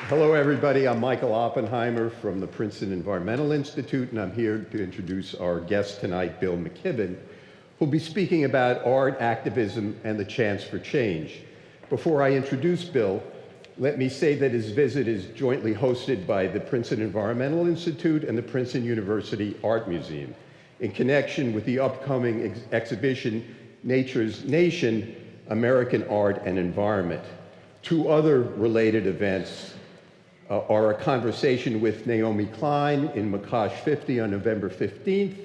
Hello, everybody. I'm Michael Oppenheimer from the Princeton Environmental Institute, and I'm here to introduce our guest tonight, Bill McKibben, who'll be speaking about art, activism, and the chance for change. Before I introduce Bill, let me say that his visit is jointly hosted by the Princeton Environmental Institute and the Princeton University Art Museum in connection with the upcoming exhibition, Nature's Nation, American Art and Environment. Two other related events are a conversation with Naomi Klein in McCosh 50 on November 15th,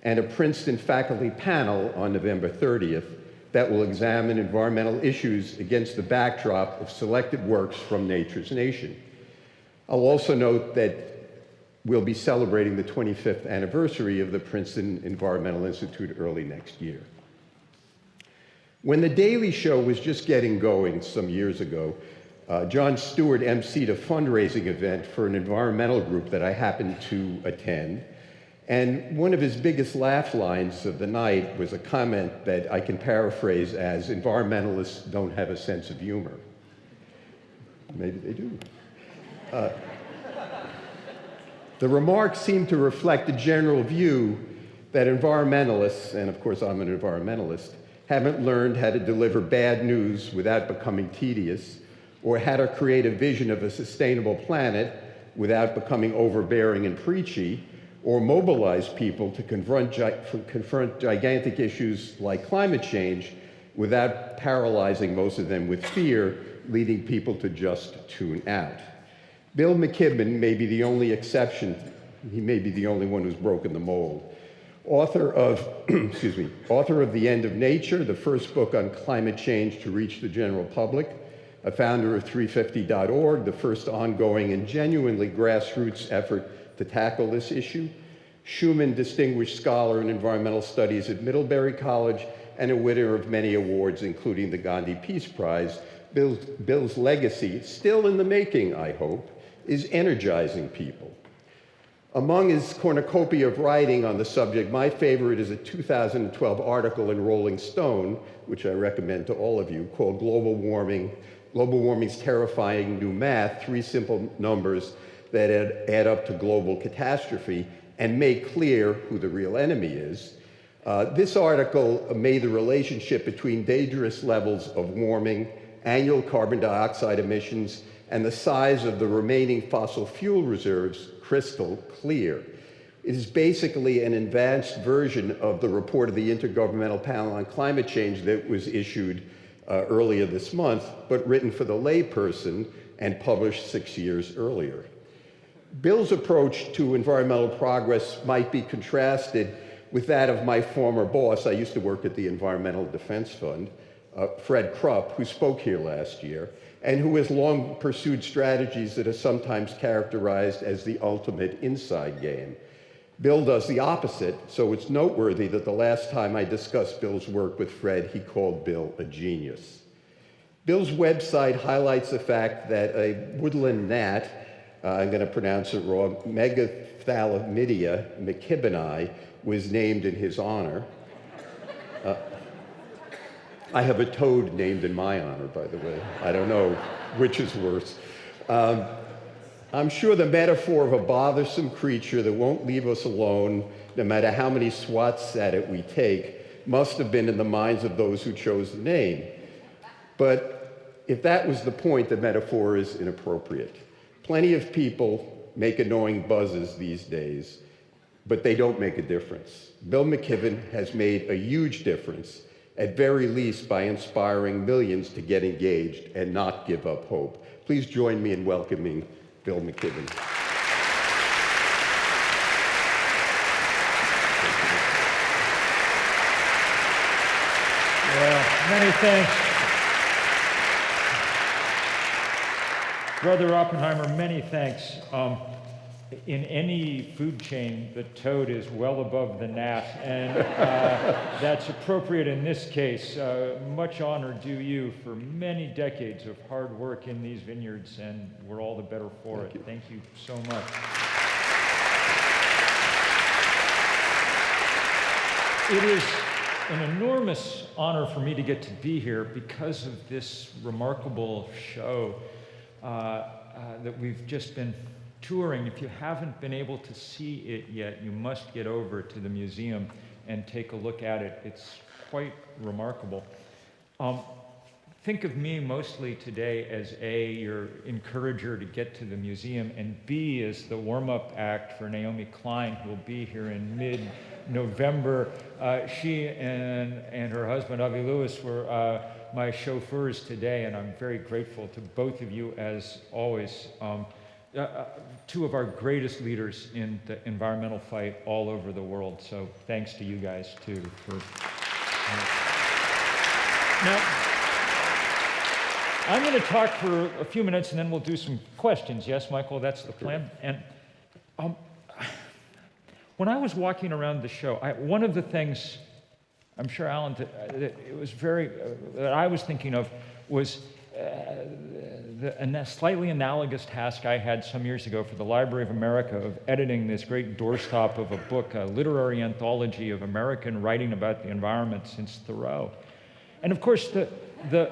and a Princeton faculty panel on November 30th that will examine environmental issues against the backdrop of selected works from Nature's Nation. I'll also note that we'll be celebrating the 25th anniversary of the Princeton Environmental Institute early next year. When The Daily Show was just getting going some years ago, Jon Stewart emceed a fundraising event for an environmental group that I happened to attend. And one of his biggest laugh lines of the night was a comment that I can paraphrase as, "Environmentalists don't have a sense of humor." Maybe they do. The remarks seem to reflect a general view that environmentalists, and of course I'm an environmentalist, haven't learned how to deliver bad news without becoming tedious, or how to create a vision of a sustainable planet without becoming overbearing and preachy, or mobilize people to confront gigantic issues like climate change without paralyzing most of them with fear, leading people to just tune out. Bill McKibben may be the only exception. He may be the only one who's broken the mold. Author of, author of The End of Nature, the first book on climate change to reach the general public, a founder of 350.org, the first ongoing and genuinely grassroots effort to tackle this issue, Schumann Distinguished Scholar in Environmental Studies at Middlebury College, and a winner of many awards, including the Gandhi Peace Prize. Bill's legacy, still in the making, I hope, is energizing people. Among his cornucopia of writing on the subject, my favorite is a 2012 article in Rolling Stone, which I recommend to all of you, called Global Warming's Terrifying New Math, 3 simple numbers that add up to global catastrophe and make clear who the real enemy is. This article made the relationship between dangerous levels of warming, annual carbon dioxide emissions, and the size of the remaining fossil fuel reserves crystal clear. It is basically an advanced version of the report of the Intergovernmental Panel on Climate Change that was issued earlier this month, but written for the layperson and published 6 years earlier. Bill's approach to environmental progress might be contrasted with that of my former boss. I used to work at the Environmental Defense Fund, Fred Krupp, who spoke here last year, and who has long pursued strategies that are sometimes characterized as the ultimate inside game. Bill does the opposite, so it's noteworthy that the last time I discussed Bill's work with Fred, he called Bill a genius. Bill's website highlights the fact that a woodland gnat, I'm going to pronounce it wrong, Megathalamidia mckibbeni, was named in his honor. I have a toad named in my honor, by the way. I don't know which is worse. I'm sure the metaphor of a bothersome creature that won't leave us alone, no matter how many swats at it we take, must have been in the minds of those who chose the name. But if that was the point, the metaphor is inappropriate. Plenty of people make annoying buzzes these days, but they don't make a difference. Bill McKibben has made a huge difference, at very least by inspiring millions to get engaged and not give up hope. Please join me in welcoming Bill McKibben. Well, many thanks. Brother Oppenheimer, many thanks. In any food chain, the toad is well above the gnat, and that's appropriate in this case. Much honor due you for many decades of hard work in these vineyards, and we're all the better for it. Thank you so much. It is an enormous honor for me to get to be here because of this remarkable show. that we've just been touring. If you haven't been able to see it yet, you must get over to the museum and take a look at it. It's quite remarkable. Think of me mostly today as A, your encourager to get to the museum, and B, as the warm-up act for Naomi Klein, who will be here in mid-November. She and her husband, Avi Lewis, were my chauffeurs today, and I'm very grateful to both of you, as always. Two of our greatest leaders in the environmental fight all over the world, so thanks to you guys, too. Now, I'm going to talk for a few minutes and then we'll do some questions. Yes, Michael, that's the plan. And when I was walking around the show, one of the things, I'm sure Alan, that I was thinking of was a slightly analogous task I had some years ago for the Library of America of editing this great doorstop of a book, a literary anthology of American writing about the environment since Thoreau. And of course, the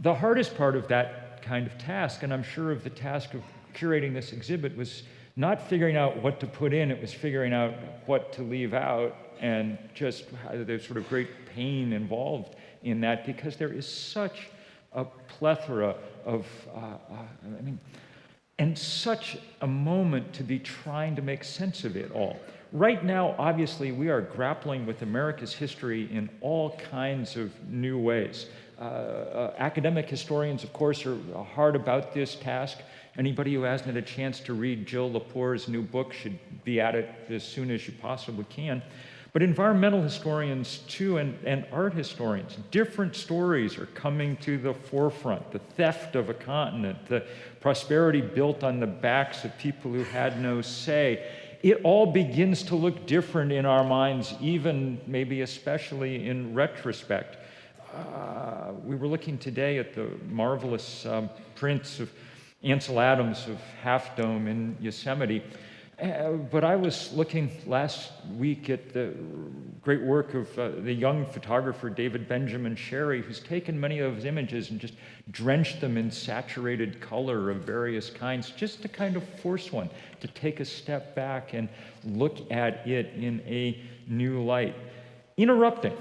hardest part of that kind of task, and I'm sure of the task of curating this exhibit, was not figuring out what to put in, it was figuring out what to leave out, and just there's sort of great pain involved in that, because there is such a plethora of, and such a moment to be trying to make sense of it all. Right now, obviously, we are grappling with America's history in all kinds of new ways. Academic historians, of course, are hard about this task. Anybody who hasn't had a chance to read Jill Lepore's new book should be at it as soon as you possibly can. But environmental historians, too, and art historians, different stories are coming to the forefront. The theft of a continent, the prosperity built on the backs of people who had no say. It all begins to look different in our minds, even maybe especially in retrospect. We were looking today at the marvelous prints of Ansel Adams of Half Dome in Yosemite. But I was looking last week at the great work of the young photographer David Benjamin Sherry, who's taken many of those images and just drenched them in saturated color of various kinds, just to kind of force one to take a step back and look at it in a new light, interrupting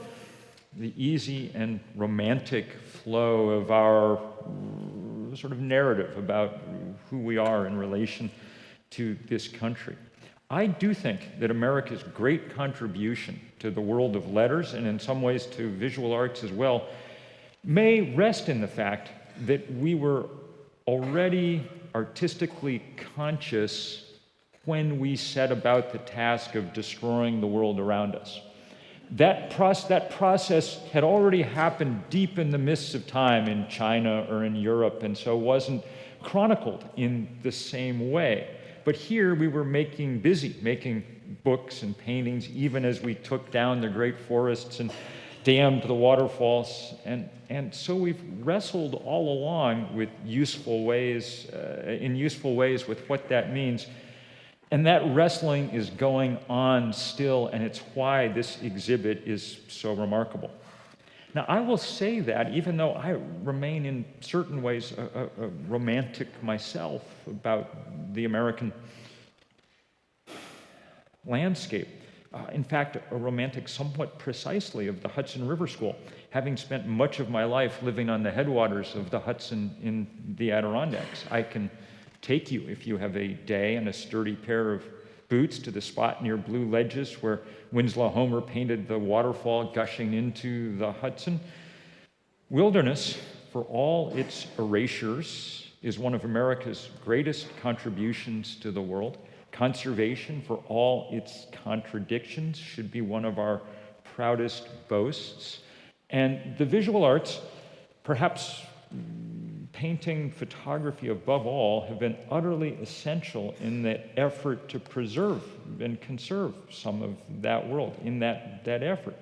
the easy and romantic flow of our sort of narrative about who we are in relation to this country. I do think that America's great contribution to the world of letters, and in some ways to visual arts as well, may rest in the fact that we were already artistically conscious when we set about the task of destroying the world around us. That process had already happened deep in the mists of time in China or in Europe, and so wasn't chronicled in the same way. But here we were making books and paintings, even as we took down the great forests and dammed the waterfalls. And so we've wrestled all along with in useful ways with what that means. And that wrestling is going on still, and it's why this exhibit is so remarkable. Now, I will say that even though I remain in certain ways a romantic myself about the American landscape, in fact, a romantic somewhat precisely of the Hudson River School, having spent much of my life living on the headwaters of the Hudson in the Adirondacks. I can take you, if you have a day and a sturdy pair of boots, to the spot near Blue Ledges where Winslow Homer painted the waterfall gushing into the Hudson. Wilderness, for all its erasures, is one of America's greatest contributions to the world. Conservation, for all its contradictions, should be one of our proudest boasts. And the visual arts, perhaps painting, photography above all, have been utterly essential in the effort to preserve and conserve some of that world, in that effort.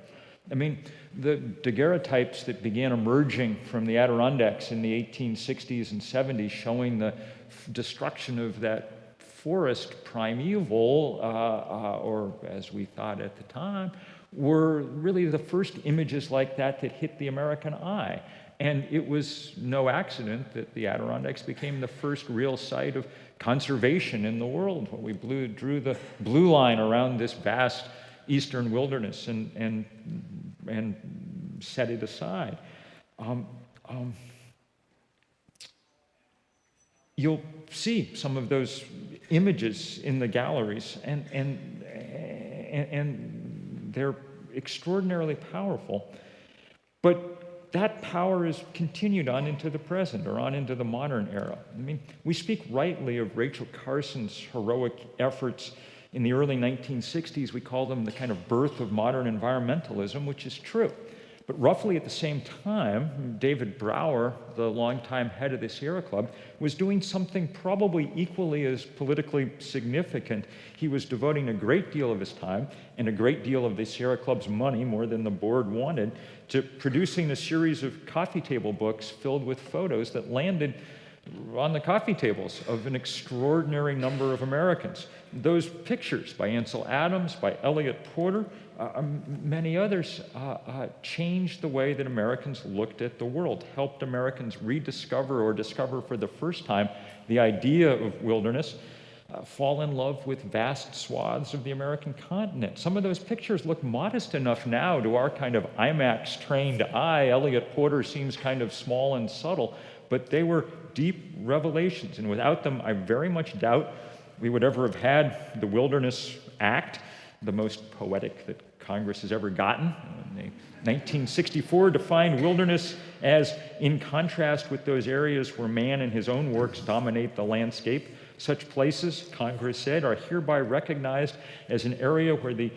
I mean, the daguerreotypes that began emerging from the Adirondacks in the 1860s and 70s, showing the destruction of that forest primeval, or as we thought at the time, were really the first images like that that hit the American eye. And it was no accident that the Adirondacks became the first real site of conservation in the world, when we drew the blue line around this vast eastern wilderness and set it aside. You'll see some of those images in the galleries, and they're extraordinarily powerful. But that power is continued on into the present, or on into the modern era. I mean, we speak rightly of Rachel Carson's heroic efforts in the early 1960s. We call them the kind of birth of modern environmentalism, which is true. But roughly at the same time, David Brower, the longtime head of the Sierra Club, was doing something probably equally as politically significant. He was devoting a great deal of his time and a great deal of the Sierra Club's money, more than the board wanted, to producing a series of coffee table books filled with photos that landed on the coffee tables of an extraordinary number of Americans. Those pictures by Ansel Adams, by Elliot Porter, many others, changed the way that Americans looked at the world, helped Americans rediscover or discover for the first time the idea of wilderness, fall in love with vast swaths of the American continent. Some of those pictures look modest enough now to our kind of IMAX-trained eye. Elliot Porter seems kind of small and subtle, but they were deep revelations, and without them, I very much doubt we would ever have had the Wilderness Act, the most poetic that Congress has ever gotten. 1964 defined wilderness as, in contrast with those areas where man and his own works dominate the landscape, such places, Congress said, are hereby recognized as an area where the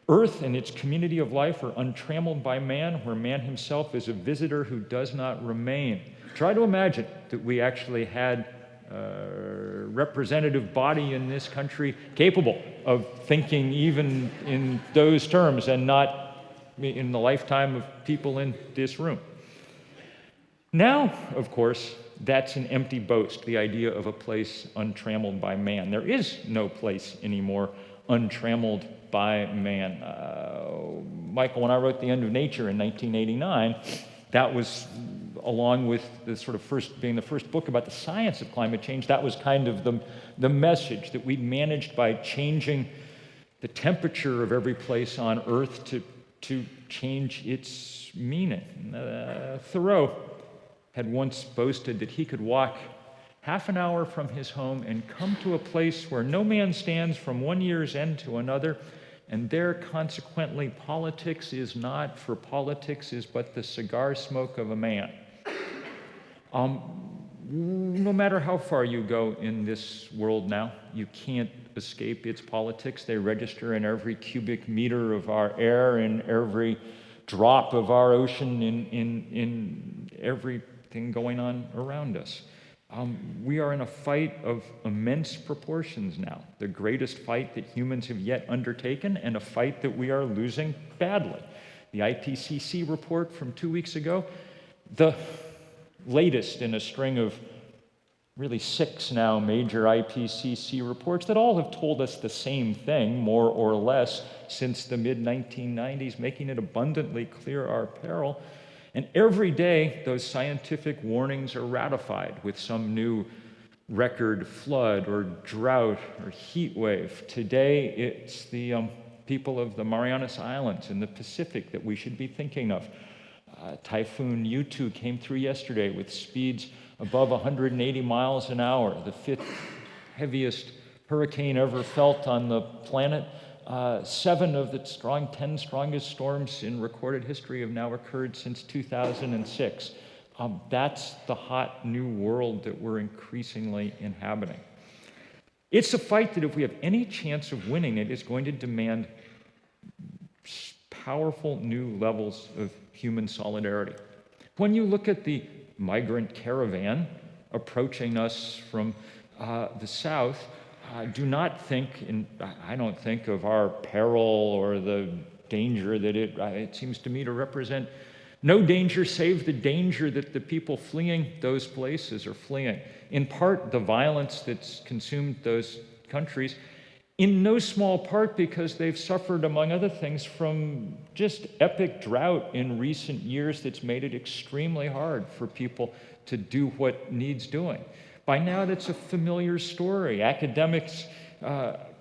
earth and its community of life are untrammeled by man, where man himself is a visitor who does not remain. Try to imagine that we actually had a representative body in this country capable of thinking even in those terms, and not in the lifetime of people in this room. Now, of course, that's an empty boast, the idea of a place untrammeled by man. There is no place anymore untrammeled by man. Michael, when I wrote The End of Nature in 1989, that was, along with the sort of being the first book about the science of climate change, that was kind of the message that we'd managed by changing the temperature of every place on Earth to change its meaning. Thoreau had once boasted that he could walk half an hour from his home and come to a place where no man stands from one year's end to another, and there, consequently, politics is not, for politics is but the cigar smoke of a man. No matter how far you go in this world now, you can't escape its politics. They register in every cubic meter of our air, in every drop of our ocean, in everything going on around us. We are in a fight of immense proportions now, the greatest fight that humans have yet undertaken, and a fight that we are losing badly. The IPCC report from 2 weeks ago, the latest in a string of really 6 now major IPCC reports that all have told us the same thing, more or less, since the mid-1990s, making it abundantly clear our peril. And every day, those scientific warnings are ratified with some new record flood or drought or heat wave. Today, it's the people of the Marianas Islands in the Pacific that we should be thinking of. Typhoon Yutu came through yesterday with speeds above 180 miles an hour, the 5th heaviest hurricane ever felt on the planet. 7 of the 10 strongest storms in recorded history have now occurred since 2006. That's the hot new world that we're increasingly inhabiting. It's a fight that, if we have any chance of winning it, is going to demand powerful new levels of human solidarity. When you look at the migrant caravan approaching us from the south, do not think, I don't think of our peril or the danger that it seems to me to represent no danger save the danger that the people fleeing those places are fleeing. In part, the violence that's consumed those countries, in no small part because they've suffered, among other things, from just epic drought in recent years that's made it extremely hard for people to do what needs doing. By now, that's a familiar story. Academics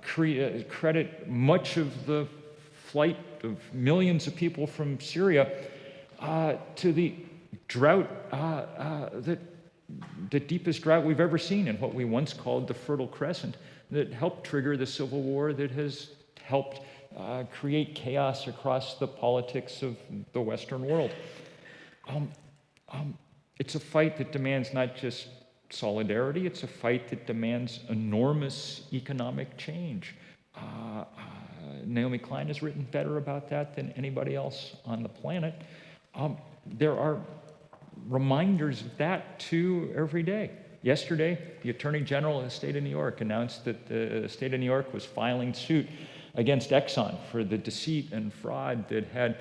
credit much of the flight of millions of people from Syria to the drought, the deepest drought we've ever seen in what we once called the Fertile Crescent, that helped trigger the Civil War, that has helped create chaos across the politics of the Western world. It's a fight that demands not just solidarity, it's a fight that demands enormous economic change. Naomi Klein has written better about that than anybody else on the planet. There are reminders of that too every day. Yesterday, the Attorney General of the state of New York announced that the state of New York was filing suit against Exxon for the deceit and fraud that had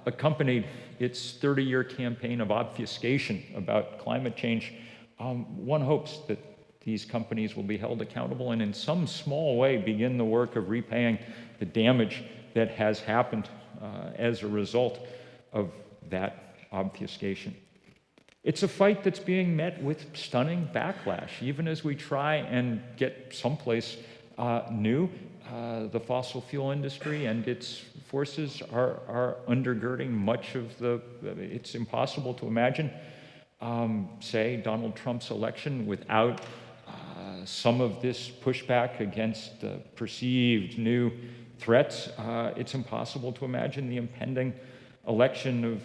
accompanied its 30-year campaign of obfuscation about climate change. One hopes that these companies will be held accountable and in some small way begin the work of repaying the damage that has happened as a result of that obfuscation. It's a fight that's being met with stunning backlash. Even as we try and get someplace new, the fossil fuel industry and its forces are undergirding much of it's impossible to imagine, say, Donald Trump's election without some of this pushback against perceived new threats. It's impossible to imagine the impending election of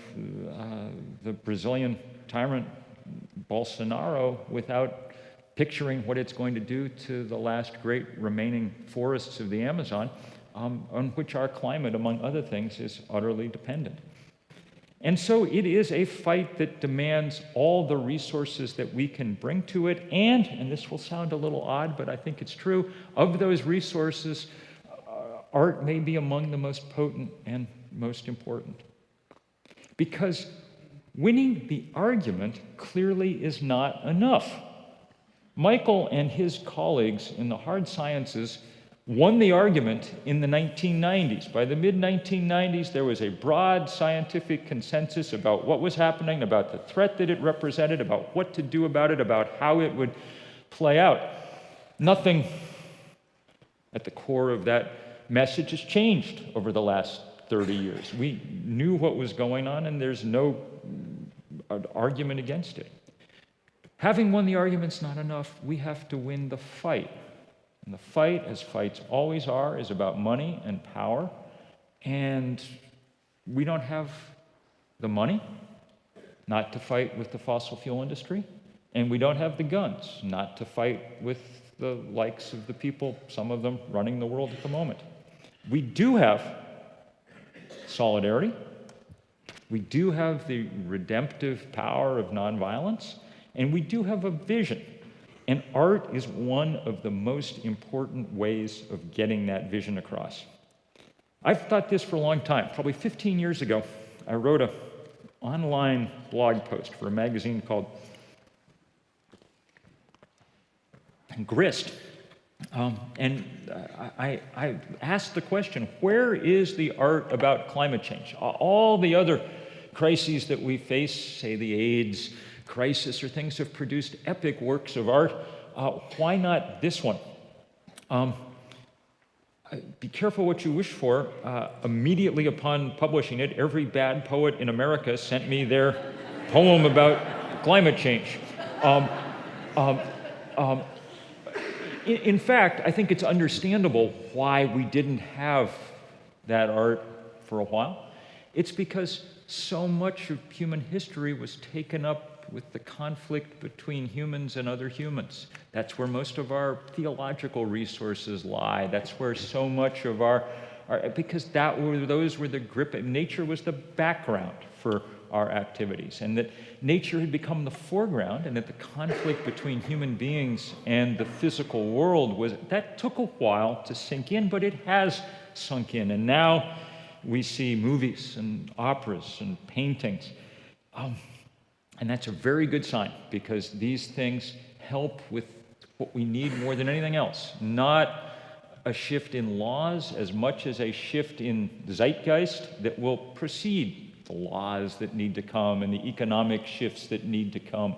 the Brazilian tyrant Bolsonaro without picturing what it's going to do to the last great remaining forests of the Amazon, on which our climate, among other things, is utterly dependent. And so it is a fight that demands all the resources that we can bring to it, and this will sound a little odd, but I think it's true, of those resources, art may be among the most potent and most important. Because winning the argument clearly is not enough. Michael and his colleagues in the hard sciences won the argument in the 1990s. By the mid-1990s, there was a broad scientific consensus about what was happening, about the threat that it represented, about what to do about it, about how it would play out. Nothing at the core of that message has changed over the last 30 years. We knew what was going on, and there's no argument against it. Having won the argument's not enough. We have to win the fight. And the fight, as fights always are, is about money and power. And we don't have the money not to fight with the fossil fuel industry. And we don't have the guns not to fight with the likes of the people, some of them running the world at the moment. We do have solidarity. We do have the redemptive power of nonviolence. And we do have a vision. And art is one of the most important ways of getting that vision across. I've thought this for a long time. Probably 15 years ago, I wrote an online blog post for a magazine called Grist. And I asked the question, where is the art about climate change? All the other crises that we face, say the AIDS crisis or things, have produced epic works of art. Why not this one? Be careful what you wish for. Immediately upon publishing it, every bad poet in America sent me their poem about climate change. In fact, I think it's understandable why we didn't have that art for a while. It's because so much of human history was taken up with the conflict between humans and other humans. That's where most of our theological resources lie. That's where so much of our because those were the grip. Nature was the background for our activities, and that nature had become the foreground, and that the conflict between human beings and the physical world that took a while to sink in, but it has sunk in. And now we see movies and operas and paintings. And that's a very good sign, because these things help with what we need more than anything else. Not a shift in laws as much as a shift in zeitgeist that will precede the laws that need to come and the economic shifts that need to come.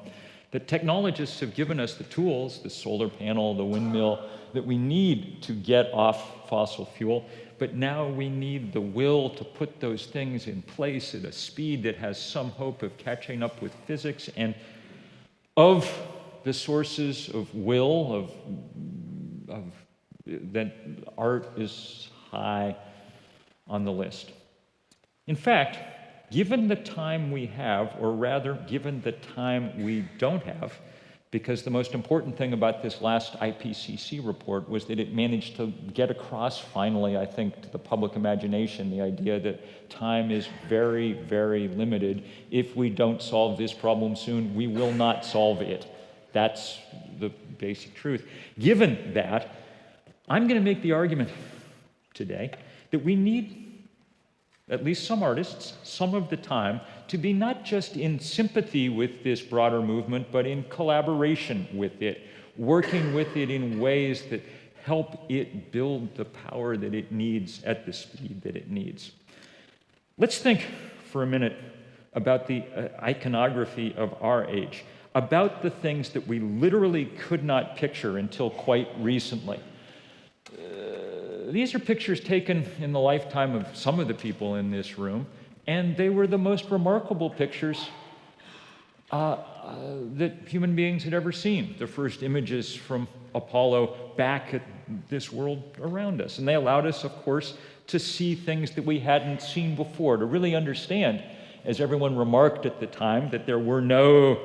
The technologists have given us the tools, the solar panel, the windmill, that we need to get off fossil fuel, but now we need the will to put those things in place at a speed that has some hope of catching up with physics. And of the sources of will, that art is high on the list. In fact, given the time we have, or rather, given the time we don't have, because the most important thing about this last IPCC report was that it managed to get across finally, I think, to the public imagination, the idea that time is very, very limited. If we don't solve this problem soon, we will not solve it. That's the basic truth. Given that, I'm going to make the argument today that we need at least some artists, some of the time, to be not just in sympathy with this broader movement, but in collaboration with it, working with it in ways that help it build the power that it needs at the speed that it needs. Let's think for a minute about the iconography of our age, about the things that we literally could not picture until quite recently. These are pictures taken in the lifetime of some of the people in this room, and they were the most remarkable pictures that human beings had ever seen. The first images from Apollo back at this world around us. And they allowed us, of course, to see things that we hadn't seen before, to really understand, as everyone remarked at the time, that there were no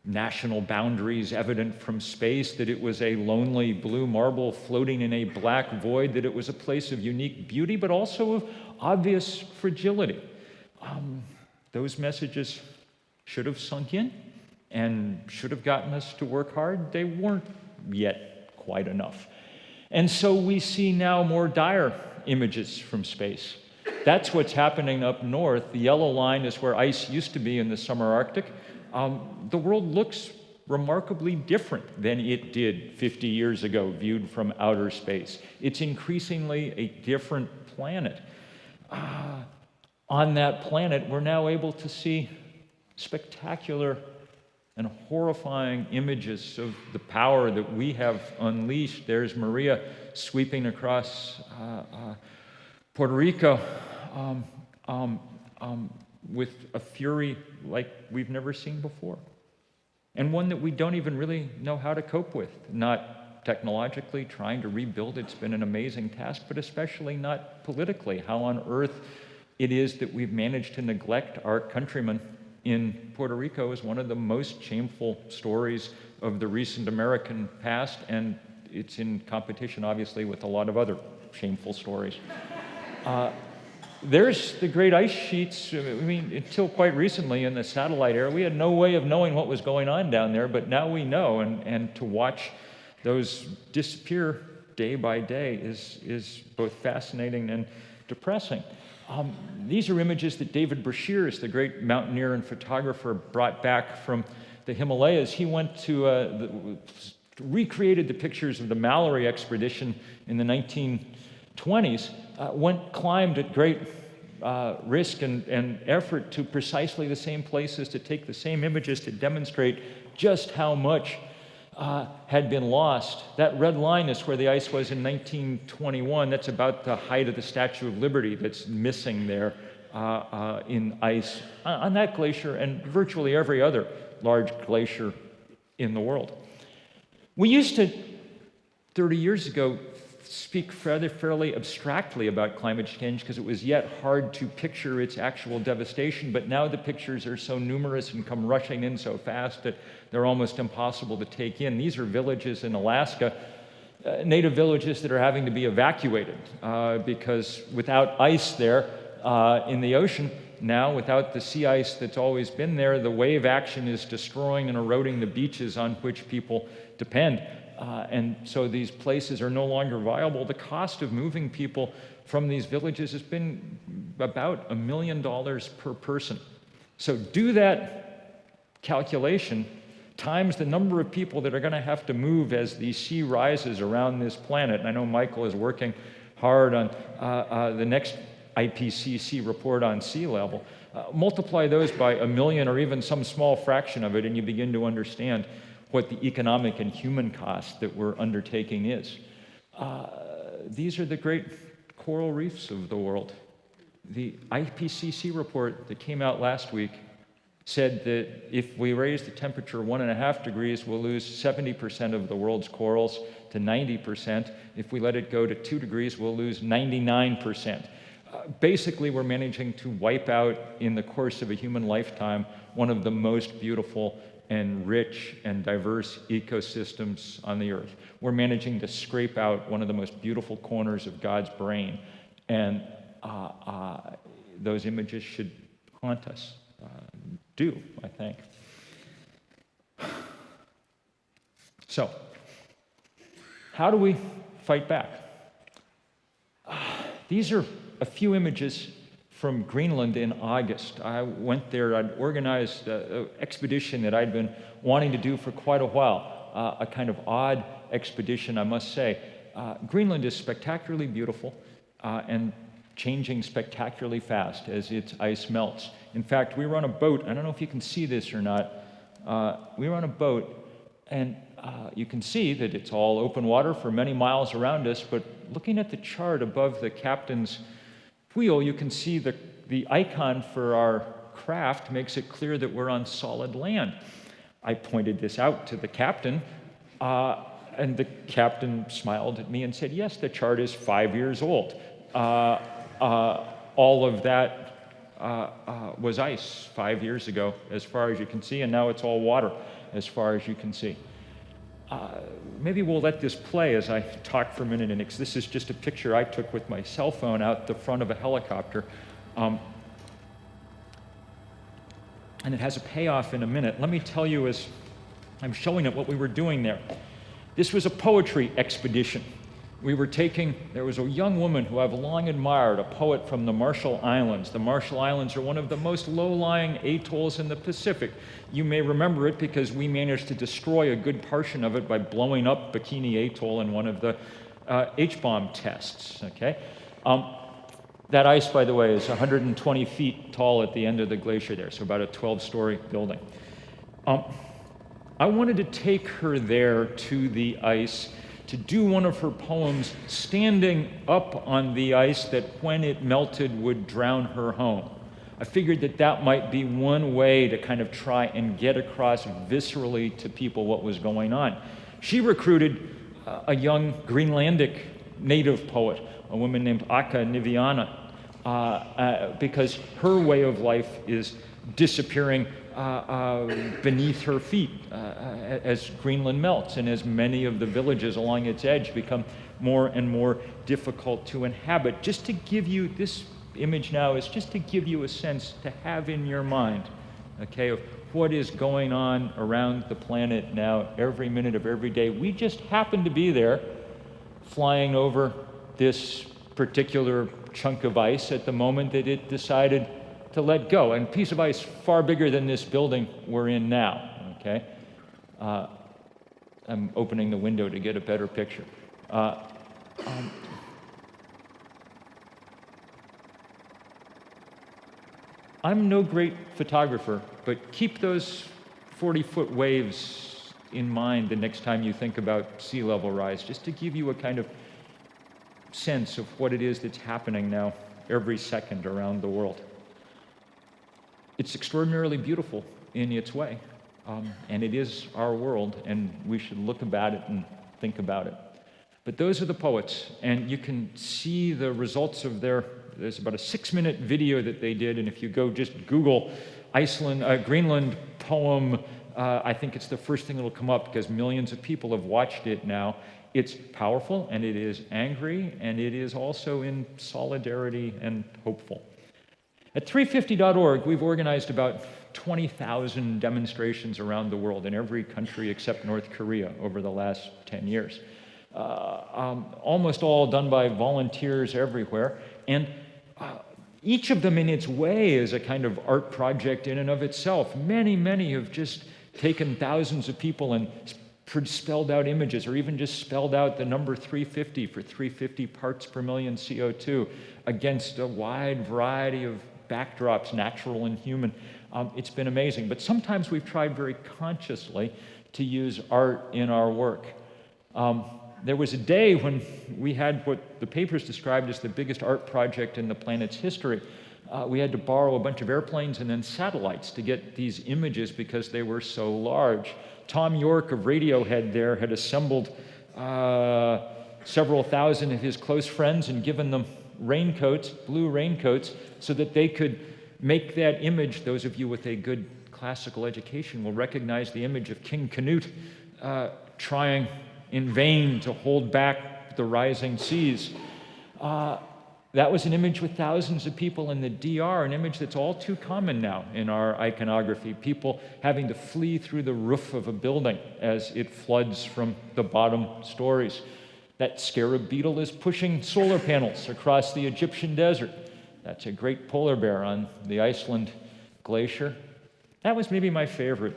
national boundaries evident from space, that it was a lonely blue marble floating in a black void, that it was a place of unique beauty, but also of obvious fragility. Those messages should have sunk in and should have gotten us to work hard. They weren't yet quite enough. And so we see now more dire images from space. That's what's happening up north. The yellow line is where ice used to be in the summer Arctic. The world looks remarkably different than it did 50 years ago, viewed from outer space. It's increasingly a different planet. On that planet, we're now able to see spectacular and horrifying images of the power that we have unleashed. There's Maria sweeping across Puerto Rico with a fury like we've never seen before, and one that we don't even really know how to cope with. Not technologically, trying to rebuild it's been an amazing task, but especially not politically. How on earth it is that we've managed to neglect our countrymen in Puerto Rico is one of the most shameful stories of the recent American past, and it's in competition, obviously, with a lot of other shameful stories. There's the great ice sheets. I mean, until quite recently in the satellite era, we had no way of knowing what was going on down there, but now we know, and to watch those disappear day by day is both fascinating and depressing. These are images that David Brashears, the great mountaineer and photographer, brought back from the Himalayas. He went to recreated the pictures of the Mallory expedition in the 1920s, climbed at great risk and effort to precisely the same places to take the same images to demonstrate just how much had been lost. That red line is where the ice was in 1921. That's about the height of the Statue of Liberty that's missing there in ice on that glacier and virtually every other large glacier in the world. We used to, 30 years ago, speak fairly abstractly about climate change because it was yet hard to picture its actual devastation, but now the pictures are so numerous and come rushing in so fast that they're almost impossible to take in. These are villages in Alaska, native villages that are having to be evacuated because without ice there in the ocean, now without the sea ice that's always been there, the wave action is destroying and eroding the beaches on which people depend. And so these places are no longer viable. The cost of moving people from these villages has been about $1 million per person. So do that calculation times the number of people that are going to have to move as the sea rises around this planet. And I know Michael is working hard on the next IPCC report on sea level. Multiply those by 1 million or even some small fraction of it, and you begin to understand what the economic and human cost that we're undertaking is. These are the great coral reefs of the world. The IPCC report that came out last week said that if we raise the temperature 1.5 degrees, we'll lose 70% of the world's corals to 90%. If we let it go to 2 degrees, we'll lose 99%. Basically, we're managing to wipe out, in the course of a human lifetime, one of the most beautiful and rich and diverse ecosystems on the earth. We're managing to scrape out one of the most beautiful corners of God's brain. And those images should haunt us. I think. So, how do we fight back? These are a few images from Greenland in August. I went there. I'd organized an expedition that I'd been wanting to do for quite a while, a kind of odd expedition, I must say. Greenland is spectacularly beautiful and changing spectacularly fast as its ice melts. In fact, we were on a boat. I don't know if you can see this or not. We were on a boat, and you can see that it's all open water for many miles around us, but looking at the chart above the captain's wheel, you can see the icon for our craft makes it clear that we're on solid land. I pointed this out to the captain, and the captain smiled at me and said, yes, the chart is 5 years old. All of that was ice 5 years ago, as far as you can see, and now it's all water, as far as you can see. Maybe we'll let this play as I talk for a minute, and this is just a picture I took with my cell phone out the front of a helicopter. And it has a payoff in a minute. Let me tell you, as I'm showing it, what we were doing there. This was a poetry expedition. There was a young woman who I've long admired, a poet from the Marshall Islands. The Marshall Islands are one of the most low-lying atolls in the Pacific. You may remember it because we managed to destroy a good portion of it by blowing up Bikini Atoll in one of the H-bomb tests, okay? That ice, by the way, is 120 feet tall at the end of the glacier there, so about a 12-story building. I wanted to take her there to the ice to do one of her poems standing up on the ice that when it melted would drown her home. I figured that might be one way to kind of try and get across viscerally to people what was going on. She recruited a young Greenlandic native poet, a woman named Akka Niviana, because her way of life is disappearing beneath her feet as Greenland melts and as many of the villages along its edge become more and more difficult to inhabit. Just to give you this image now is just to give you a sense to have in your mind, okay, of what is going on around the planet now every minute of every day. We just happen to be there flying over this particular chunk of ice at the moment that it decided to let go. And a piece of ice far bigger than this building we're in now, okay? I'm opening the window to get a better picture. I'm no great photographer, but keep those 40-foot waves in mind the next time you think about sea level rise, just to give you a kind of sense of what it is that's happening now every second around the world. It's extraordinarily beautiful in its way, and it is our world, and we should look about it and think about it. But those are the poets, and you can see the results of there's about a 6-minute video that they did, and if you go just Google Greenland poem, I think it's the first thing that'll come up because millions of people have watched it now. It's powerful, and it is angry, and it is also in solidarity and hopeful. At 350.org, we've organized about 20,000 demonstrations around the world in every country except North Korea over the last 10 years. Almost all done by volunteers everywhere. And each of them in its way is a kind of art project in and of itself. Many, many have just taken thousands of people and spelled out images, or even just spelled out the number 350 for 350 parts per million CO2 against a wide variety of backdrops, natural and human. It's been amazing. But sometimes we've tried very consciously to use art in our work. There was a day when we had what the papers described as the biggest art project in the planet's history. We had to borrow a bunch of airplanes and then satellites to get these images because they were so large. Tom York of Radiohead there had assembled several thousand of his close friends and given them raincoats, blue raincoats, so that they could make that image. Those of you with a good classical education will recognize the image of King Canute trying in vain to hold back the rising seas. That was an image with thousands of people in the DR, an image that's all too common now in our iconography, people having to flee through the roof of a building as it floods from the bottom stories. That scarab beetle is pushing solar panels across the Egyptian desert. That's a great polar bear on the Iceland glacier. That was maybe my favorite.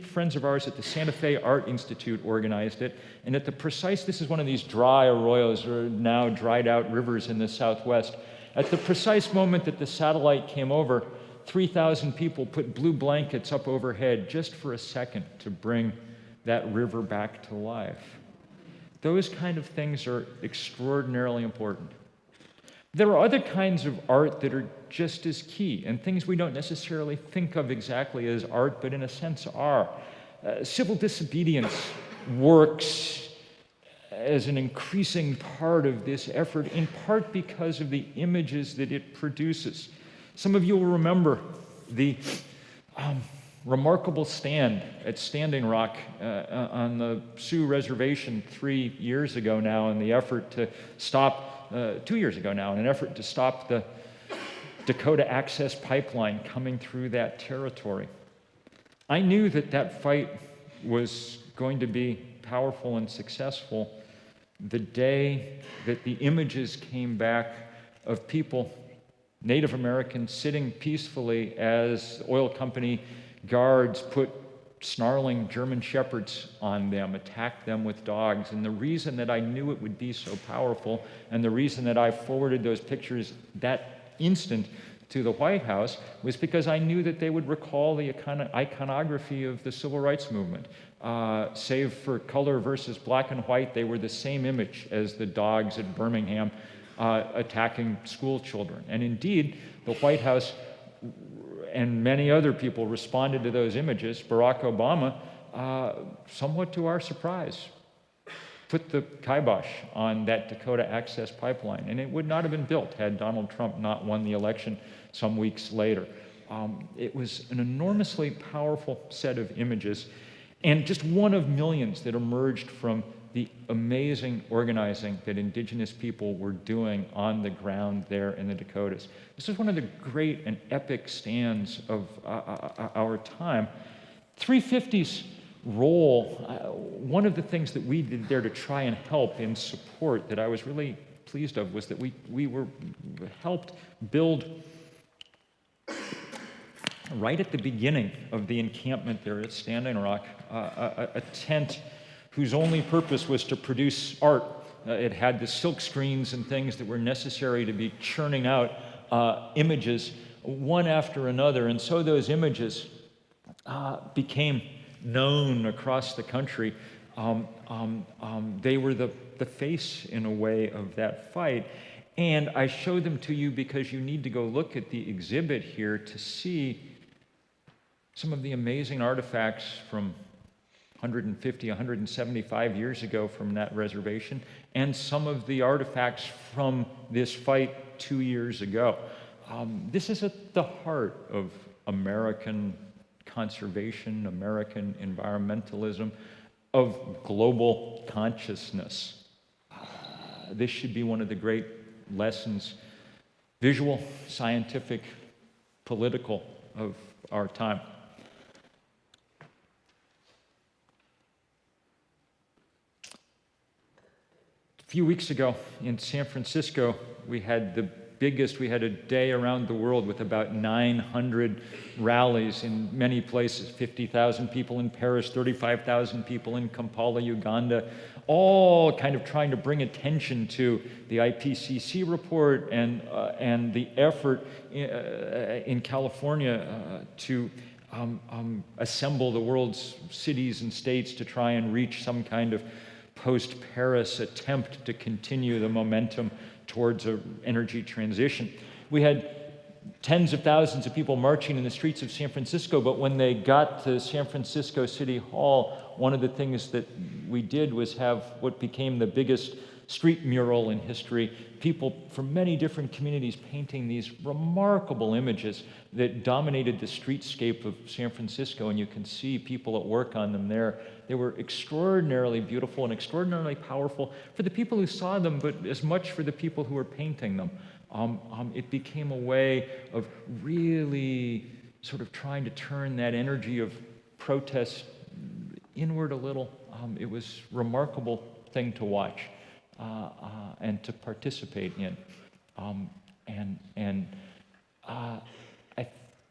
Friends of ours at the Santa Fe Art Institute organized it, and at the precise, this is one of these dry arroyos, or now dried out rivers in the Southwest. At the precise moment that the satellite came over, 3,000 people put blue blankets up overhead just for a second to bring that river back to life. Those kind of things are extraordinarily important. There are other kinds of art that are just as key, and things we don't necessarily think of exactly as art, but in a sense are. Civil disobedience works as an increasing part of this effort, in part because of the images that it produces. Some of you will remember the remarkable stand at Standing Rock on the Sioux Reservation 3 years ago now, in the effort to stop 2 years ago now, in an effort to stop the Dakota Access Pipeline coming through that territory. I knew that that fight was going to be powerful and successful the day that the images came back of people, Native Americans, sitting peacefully as oil company guards put snarling German shepherds on them, attacked them with dogs. And the reason that I knew it would be so powerful, and the reason that I forwarded those pictures that instant to the White House, was because I knew that they would recall the iconography of the Civil Rights Movement. Save for color versus black and white, they were the same image as the dogs at Birmingham attacking school children. And indeed, the White House and many other people responded to those images. Barack Obama, somewhat to our surprise, put the kibosh on that Dakota Access Pipeline, and it would not have been built had Donald Trump not won the election some weeks later. It was an enormously powerful set of images, and just one of millions that emerged from the amazing organizing that indigenous people were doing on the ground there in the Dakotas. This is one of the great and epic stands of our time. 350's role, one of the things that we did there to try and help in support that I was really pleased of was that we were helped build right at the beginning of the encampment there at Standing Rock, a tent whose only purpose was to produce art. It had the silk screens and things that were necessary to be churning out images one after another. And so those images became known across the country. They were the face, in a way, of that fight. And I show them to you because you need to go look at the exhibit here to see some of the amazing artifacts from 150, 175 years ago from that reservation, and some of the artifacts from this fight 2 years ago. This is at the heart of American conservation, American environmentalism, of global consciousness. This should be one of the great lessons, visual, scientific, political, of our time. A few weeks ago in San Francisco, we had the biggest. We had a day around the world with about 900 rallies in many places, 50,000 people in Paris, 35,000 people in Kampala, Uganda, all kind of trying to bring attention to the IPCC report and the effort in California to assemble the world's cities and states to try and reach some kind of post-Paris attempt to continue the momentum towards an energy transition. We had tens of thousands of people marching in the streets of San Francisco, but when they got to San Francisco City Hall, one of the things that we did was have what became the biggest street mural in history, people from many different communities painting these remarkable images that dominated the streetscape of San Francisco, and you can see people at work on them there. They were extraordinarily beautiful and extraordinarily powerful for the people who saw them, but as much for the people who were painting them. It became a way of really sort of trying to turn that energy of protest inward a little. It was a remarkable thing to watch and to participate in. I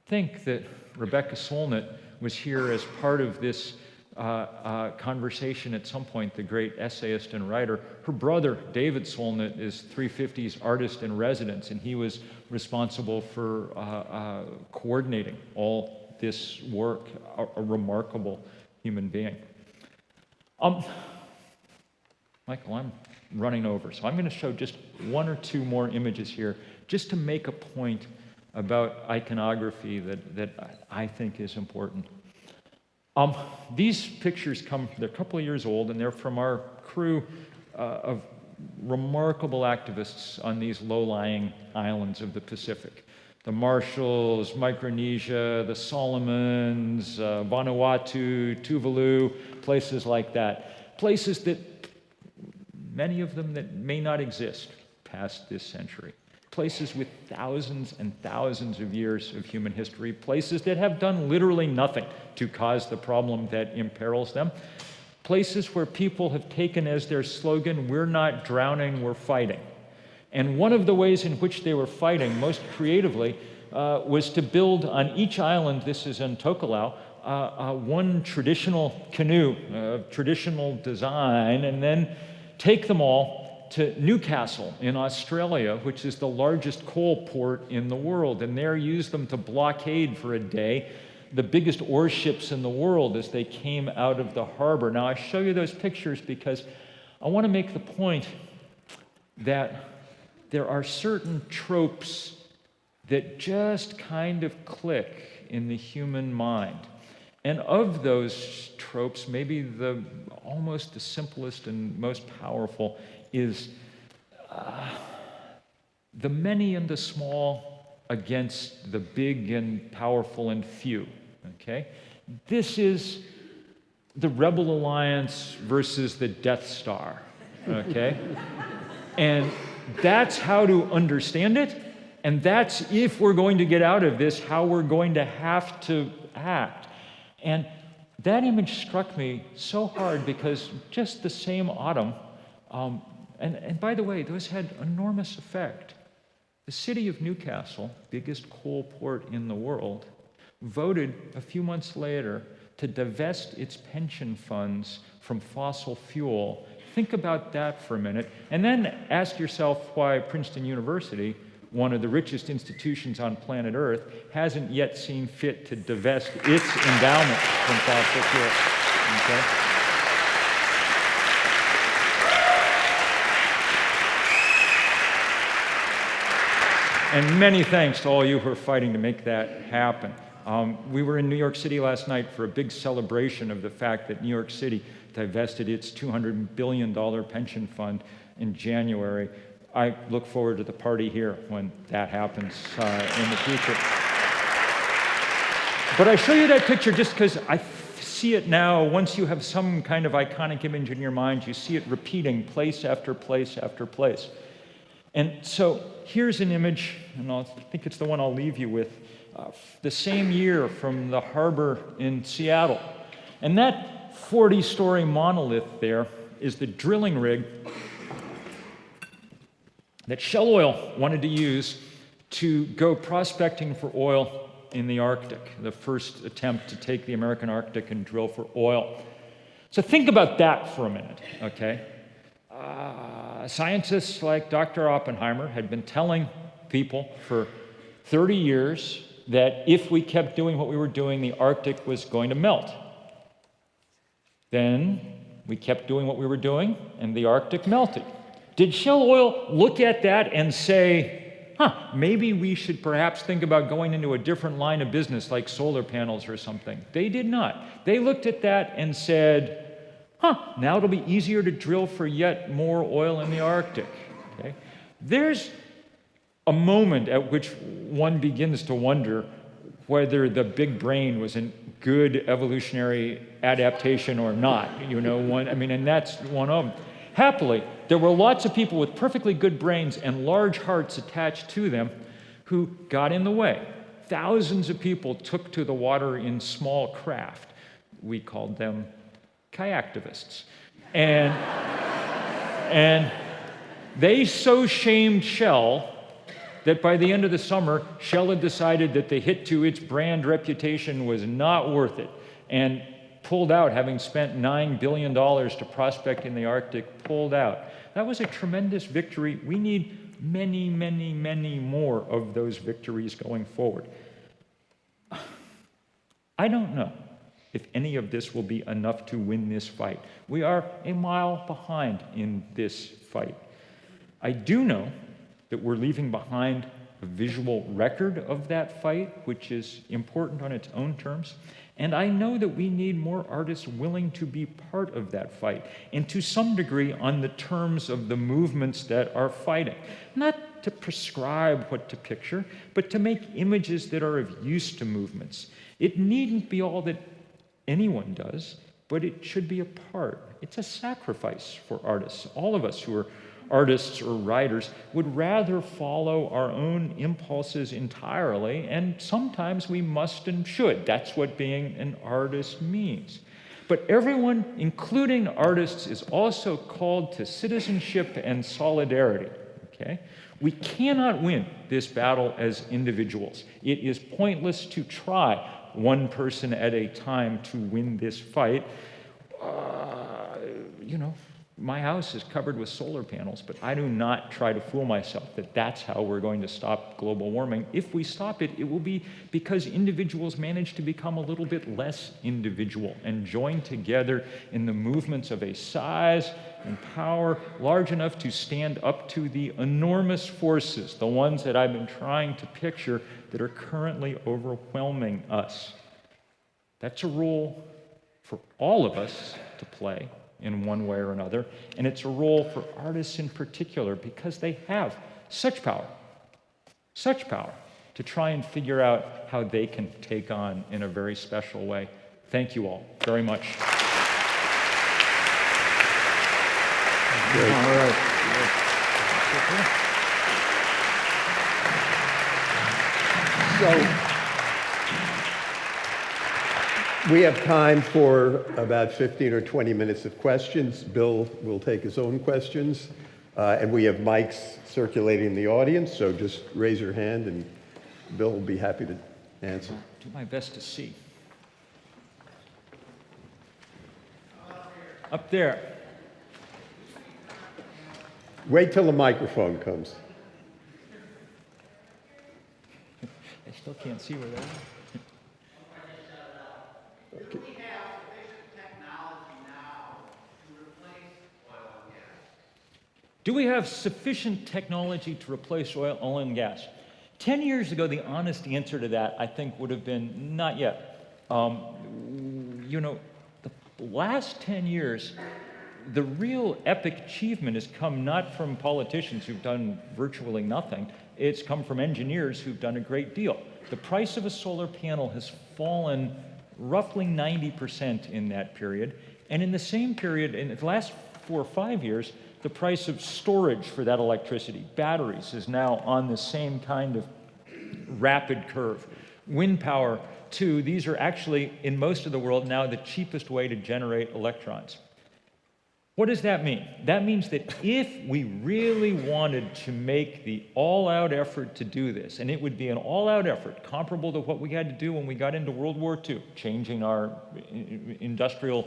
think that Rebecca Solnit was here as part of this conversation at some point, the great essayist and writer. Her brother, David Solnit, is 350's artist in residence, and he was responsible for coordinating all this work, a remarkable human being. Michael, I'm running over, so I'm going to show just one or two more images here just to make a point about iconography that I think is important. These pictures they're a couple of years old, and they're from our crew of remarkable activists on these low-lying islands of the Pacific. The Marshalls, Micronesia, the Solomons, Vanuatu, Tuvalu, places like that. Places that, many of them that may not exist past this century. Places with thousands and thousands of years of human history, places that have done literally nothing to cause the problem that imperils them, places where people have taken as their slogan, "We're not drowning, we're fighting." And one of the ways in which they were fighting most creatively was to build on each island, this is in Tokelau, one traditional canoe, traditional design, and then take them all to Newcastle in Australia, which is the largest coal port in the world, and there use them to blockade for a day the biggest ore ships in the world as they came out of the harbor. Now, I show you those pictures because I want to make the point that there are certain tropes that just kind of click in the human mind. And of those tropes, maybe almost the simplest and most powerful is the many and the small against the big and powerful and few, okay? This is the Rebel Alliance versus the Death Star, okay? And that's how to understand it, and that's, if we're going to get out of this, how we're going to have to act. And that image struck me so hard because just the same autumn, and by the way, those had enormous effect. The city of Newcastle, biggest coal port in the world, voted a few months later to divest its pension funds from fossil fuel. Think about that for a minute, and then ask yourself why Princeton University, one of the richest institutions on planet Earth, hasn't yet seen fit to divest its endowment from fossil fuel. Okay? And many thanks to all you who are fighting to make that happen. We were in New York City last night for a big celebration of the fact that New York City divested its $200 billion pension fund in January. I look forward to the party here when that happens in the future. But I show you that picture just because I see it now. Once you have some kind of iconic image in your mind, you see it repeating place after place after place. And so here's an image, and I think it's the one I'll leave you with, the same year from the harbor in Seattle. And that 40-story monolith there is the drilling rig that Shell Oil wanted to use to go prospecting for oil in the Arctic, the first attempt to take the American Arctic and drill for oil. So think about that for a minute, okay? Scientists like Dr. Oppenheimer had been telling people for 30 years that if we kept doing what we were doing, the Arctic was going to melt. Then we kept doing what we were doing, and the Arctic melted. Did Shell Oil look at that and say, maybe we should perhaps think about going into a different line of business like solar panels or something? They did not. They looked at that and said, now it'll be easier to drill for yet more oil in the Arctic. Okay? There's a moment at which one begins to wonder whether the big brain was a good evolutionary adaptation or not. And that's one of them. Happily, there were lots of people with perfectly good brains and large hearts attached to them who got in the way. Thousands of people took to the water in small craft. We called them kayaktivists. And they so shamed Shell that by the end of the summer, Shell had decided that the hit to its brand reputation was not worth it, and pulled out, having spent $9 billion to prospect in the Arctic, pulled out. That was a tremendous victory. We need many, many, many more of those victories going forward. I don't know if any of this will be enough to win this fight. We are a mile behind in this fight. I do know that we're leaving behind a visual record of that fight, which is important on its own terms. And I know that we need more artists willing to be part of that fight, and to some degree on the terms of the movements that are fighting. Not to prescribe what to picture, but to make images that are of use to movements. It needn't be all that anyone does, but it should be a part. It's a sacrifice for artists. All of us who are artists or writers would rather follow our own impulses entirely, and sometimes we must and should. That's what being an artist means. But everyone, including artists, is also called to citizenship and solidarity, okay? We cannot win this battle as individuals. It is pointless to try one person at a time to win this fight. My house is covered with solar panels, but I do not try to fool myself that that's how we're going to stop global warming. If we stop it, it will be because individuals manage to become a little bit less individual and join together in the movements of a size and power large enough to stand up to the enormous forces, the ones that I've been trying to picture, that are currently overwhelming us. That's a role for all of us to play in one way or another, and it's a role for artists in particular because they have such power to try and figure out how they can take on in a very special way. Thank you all very much. Great. All right. So we have time for about 15 or 20 minutes of questions. Bill will take his own questions. And we have mics circulating in the audience, so just raise your hand and Bill will be happy to answer. Do my best to see. Up there. Wait till the microphone comes. I still can't see where that is. Okay. Do we have sufficient technology to replace oil and gas? 10 years ago, the honest answer to that, I think, would have been not yet. The last 10 years, the real epic achievement has come not from politicians who've done virtually nothing. It's come from engineers who've done a great deal. The price of a solar panel has fallen roughly 90% in that period. And in the same period, in the last 4 or 5 years, the price of storage for that electricity, batteries, is now on the same kind of rapid curve. Wind power, too, these are actually, in most of the world now, the cheapest way to generate electrons. What does that mean? That means that if we really wanted to make the all-out effort to do this, and it would be an all-out effort comparable to what we had to do when we got into World War II, changing our industrial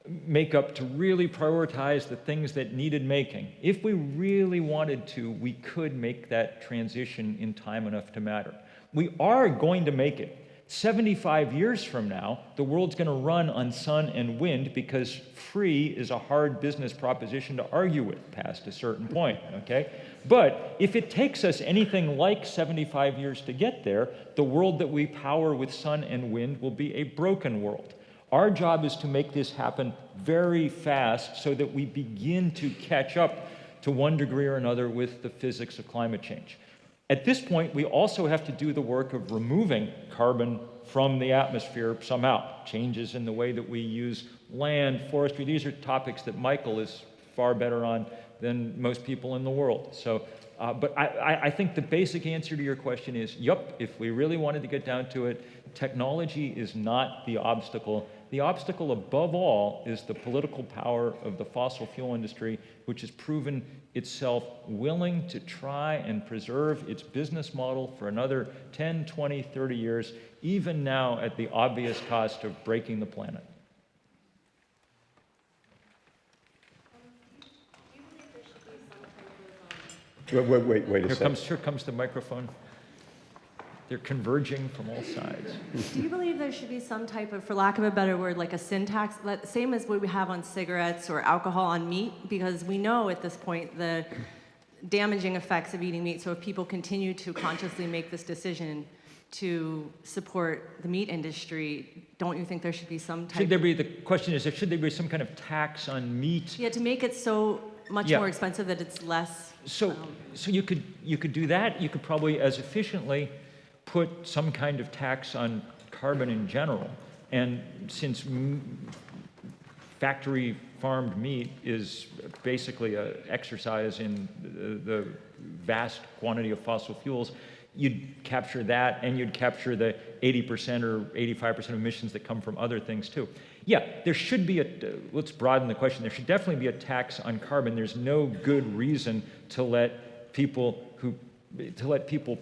makeup to really prioritize the things that needed making. If we really wanted to, we could make that transition in time enough to matter. We are going to make it. 75 years from now, the world's going to run on sun and wind because free is a hard business proposition to argue with past a certain point, okay? But if it takes us anything like 75 years to get there, the world that we power with sun and wind will be a broken world. Our job is to make this happen very fast so that we begin to catch up to one degree or another with the physics of climate change. At this point, we also have to do the work of removing carbon from the atmosphere somehow. Changes in the way that we use land, forestry, these are topics that Michael is far better on than most people in the world. So, but I think the basic answer to your question is, yup, if we really wanted to get down to it, technology is not the obstacle. The obstacle above all is the political power of the fossil fuel industry, which has proven itself willing to try and preserve its business model for another 10, 20, 30 years, even now at the obvious cost of breaking the planet. Wait a second. Here comes the microphone. They're converging from all sides. Do you believe there should be some type of, for lack of a better word, like a sin tax, same as what we have on cigarettes or alcohol on meat? Because we know at this point the damaging effects of eating meat. So if people continue to consciously make this decision to support the meat industry, don't you think there should be some type? The question is, should there be some kind of tax on meat? Yeah, to make it so much more expensive that it's less. So you could do that. You could probably as efficiently put some kind of tax on carbon in general. And since factory farmed meat is basically an exercise in the vast quantity of fossil fuels, you'd capture that and you'd capture the 80% or 85% of emissions that come from other things too. Yeah, there should be let's broaden the question. There should definitely be a tax on carbon. There's no good reason to let people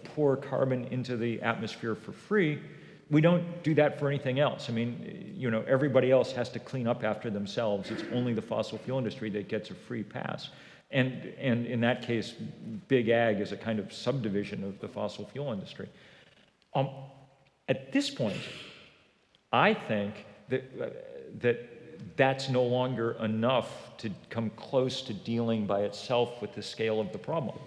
pour carbon into the atmosphere for free. We don't do that for anything else. I mean, you know, everybody else has to clean up after themselves. It's only the fossil fuel industry that gets a free pass. And in that case, big ag is a kind of subdivision of the fossil fuel industry. At this point, I think that's no longer enough to come close to dealing by itself with the scale of the problem.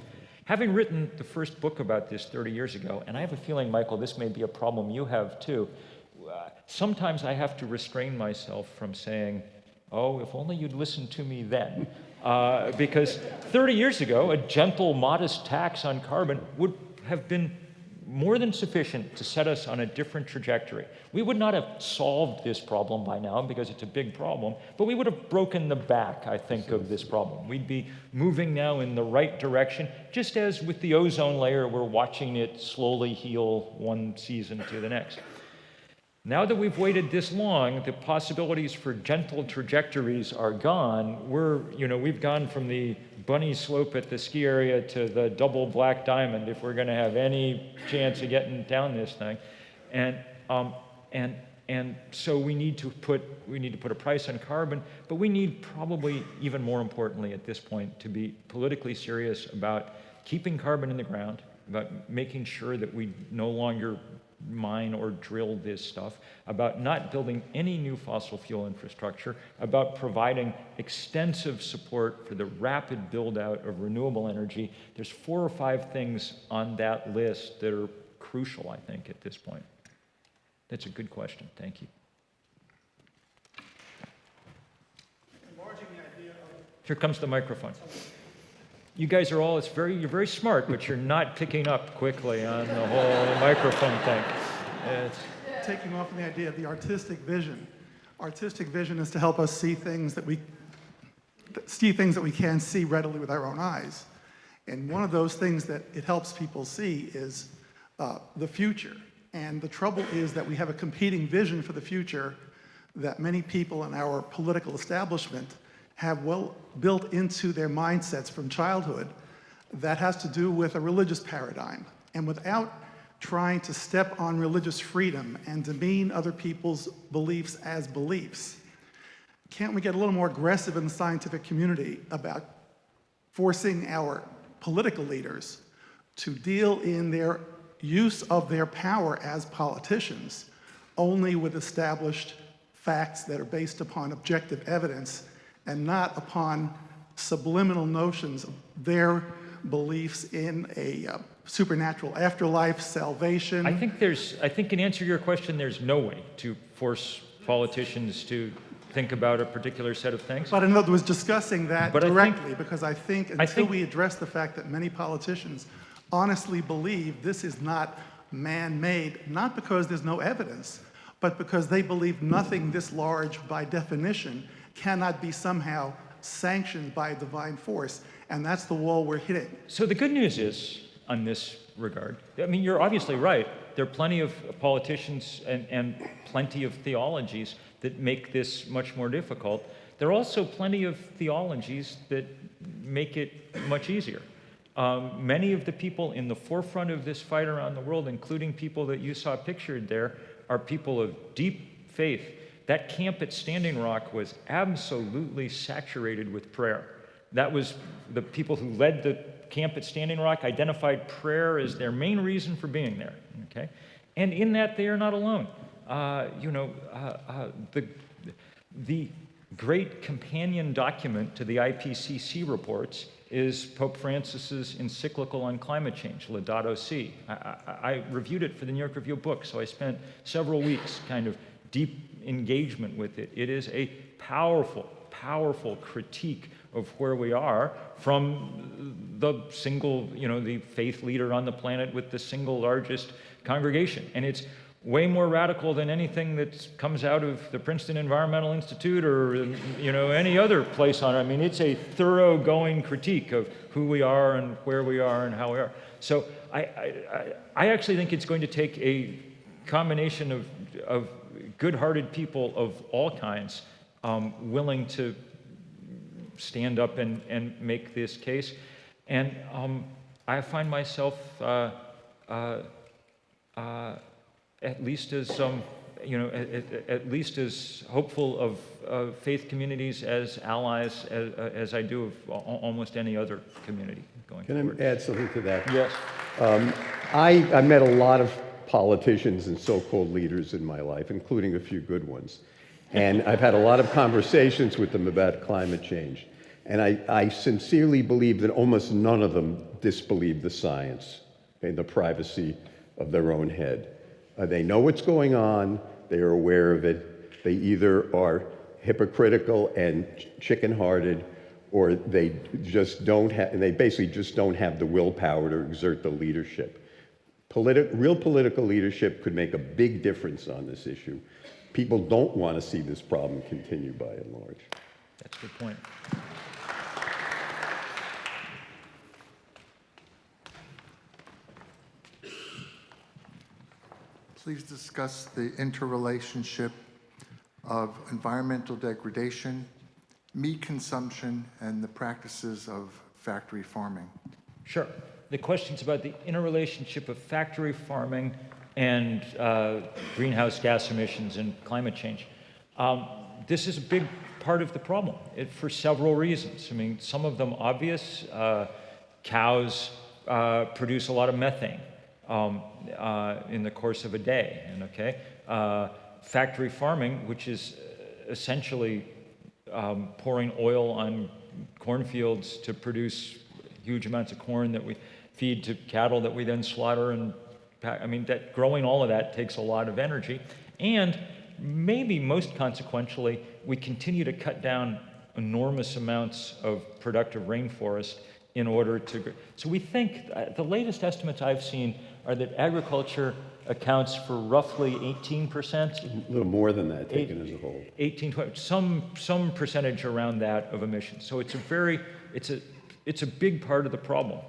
Having written the first book about this 30 years ago, and I have a feeling, Michael, this may be a problem you have too, sometimes I have to restrain myself from saying, oh, if only you'd listened to me then. Because 30 years ago, a gentle, modest tax on carbon would have been more than sufficient to set us on a different trajectory. We would not have solved this problem by now because it's a big problem, but we would have broken the back, I think, of this problem. We'd be moving now in the right direction, just as with the ozone layer, we're watching it slowly heal one season to the next. Now that we've waited this long, the possibilities for gentle trajectories are gone. We've gone from the bunny slope at the ski area to the double black diamond if we're going to have any chance of getting down this thing, and so we need to put a price on carbon, but we need probably even more importantly at this point to be politically serious about keeping carbon in the ground, about making sure that we no longer mine or drill this stuff, about not building any new fossil fuel infrastructure, about providing extensive support for the rapid build out of renewable energy. There's 4 or 5 things on that list that are crucial, I think, at this point. That's a good question. Thank you. Here comes the microphone. You guys are all, you're very smart, but you're not picking up quickly on the whole microphone thing. Taking off on the idea of the artistic vision. Artistic vision is to help us see things that we can see readily with our own eyes. And one of those things that it helps people see is the future. And the trouble is that we have a competing vision for the future that many people in our political establishment have well built into their mindsets from childhood that has to do with a religious paradigm. And without trying to step on religious freedom and demean other people's beliefs as beliefs, can't we get a little more aggressive in the scientific community about forcing our political leaders to deal in their use of their power as politicians only with established facts that are based upon objective evidence and not upon subliminal notions of their beliefs in a supernatural afterlife, salvation? I think in answer to your question, there's no way to force politicians to think about a particular set of things. But in other words, discussing that But I think- directly, because I think until we address the fact that many politicians honestly believe this is not man-made, not because there's no evidence, but because they believe nothing this large by definition cannot be somehow sanctioned by a divine force. And that's the wall we're hitting. So the good news is, on this regard, I mean, you're obviously right. There are plenty of politicians and plenty of theologies that make this much more difficult. There are also plenty of theologies that make it much easier. Many of the people in the forefront of this fight around the world, including people that you saw pictured there, are people of deep faith. That camp at Standing Rock was absolutely saturated with prayer. That was the people who led the camp at Standing Rock identified prayer as their main reason for being there. Okay, and in that they are not alone. The great companion document to the IPCC reports is Pope Francis's encyclical on climate change, Laudato Si. I reviewed it for the New York Review of Books, so I spent several weeks kind of deep engagement with it. It is a powerful, powerful critique of where we are from the single, the faith leader on the planet with the single largest congregation. And it's way more radical than anything that comes out of the Princeton Environmental Institute or any other place on it. I mean, it's a thoroughgoing critique of who we are and where we are and how we are. So I actually think it's going to take a combination of good-hearted people of all kinds willing to stand up and make this case. And I find myself at least as at least as hopeful of faith communities as allies as I do of almost any other community going forward. Can I add something to that? Yes. I met a lot of politicians and so-called leaders in my life, including a few good ones. And I've had a lot of conversations with them about climate change. And I sincerely believe that almost none of them disbelieve the science and the privacy of their own head. They know what's going on, they are aware of it. They either are hypocritical and chicken-hearted, or they just don't have, and they basically just don't have the willpower to exert the leadership. Real political leadership could make a big difference on this issue. People don't want to see this problem continue by and large. That's a good point. Please discuss the interrelationship of environmental degradation, meat consumption, and the practices of factory farming. Sure. The question's about the interrelationship of factory farming and greenhouse gas emissions and climate change. This is a big part of the problem for several reasons. I mean, some of them obvious. Cows produce a lot of methane in the course of a day. And factory farming, which is essentially pouring oil on cornfields to produce huge amounts of corn that we feed to cattle that we then slaughter and pack. I mean, that growing all of that takes a lot of energy. And maybe most consequentially, we continue to cut down enormous amounts of productive rainforest in order to. So we think the latest estimates I've seen are that agriculture accounts for roughly 18%. A little more than that, taken as a whole. 18, 20, some percentage around that of emissions. So it's a big part of the problem.